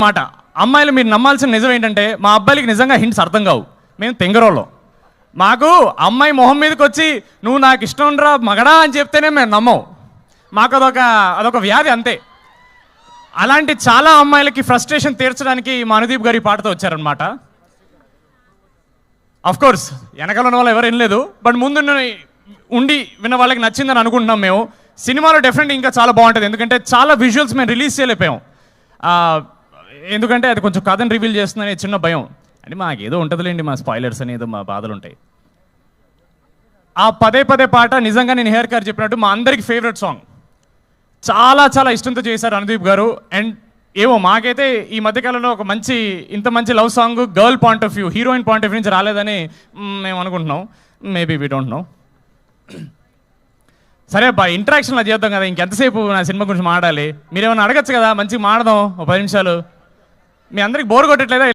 మాట అమ్మాయిలు మీరు నమ్మాల్సిన నిజం ఏంటంటే మా అబ్బాయిలకి నిజంగా హింట్స్ అర్థం కావు. మేము తెంగరోళ్ళం. మాకు అమ్మాయి మొహం మీదకి వచ్చి నువ్వు నాకు ఇష్టం రా మగడా అని చెప్తేనే మేము నమ్మం. మాకు అదొక వ్యాధి అంతే. అలాంటి చాలా అమ్మాయిలకి ఫ్రస్ట్రేషన్ తీర్చడానికి మా అనుదీప్ గారి పాటతో వచ్చారనమాట. అఫ్ కోర్స్ వెనకాల ఉన్న వాళ్ళు ఎవరు వినలేదు, బట్ ముందు ఉండి విన్న వాళ్ళకి నచ్చిందని అనుకుంటున్నాం మేము. సినిమాలో డెఫినెట్గా ఇంకా చాలా బాగుంటుంది, ఎందుకంటే చాలా విజువల్స్ మేము రిలీజ్ చేయలేకపోయాం. ఎందుకంటే అది కొంచెం కథను రివీల్ చేస్తుందని చిన్న భయం. అంటే మాకేదో ఉంటుందిలేండి, మా స్పాయిలర్స్ అనేది మా బాధలు ఉంటాయి. ఆ పదే పాట నిజంగా నేను హెయిర్ కార్ చెప్పినట్టు మా అందరికి ఫేవరెట్ సాంగ్. చాలా చాలా ఇష్టంతో చేశారు అనుదీప్ గారు. అండ్ ఏమో మాకైతే ఈ మధ్యకాలంలో ఒక ఇంత మంచి love song girl point of view, heroine point of view నుంచి రాలేదని మేము అనుకుంటున్నాం. Maybe we don't know. సరే అబ్బా, ఇంటరాక్షన్లో చేద్దాం కదా, ఇంకెంతసేపు నా సినిమా గురించి మాట్లాడాలి. మీరేమన్నా అడగచ్చు కదా, మంచిగా మాడదాం 10 నిమిషాలు. మీ అందరికి బోర్ కొట్టట్లేదా?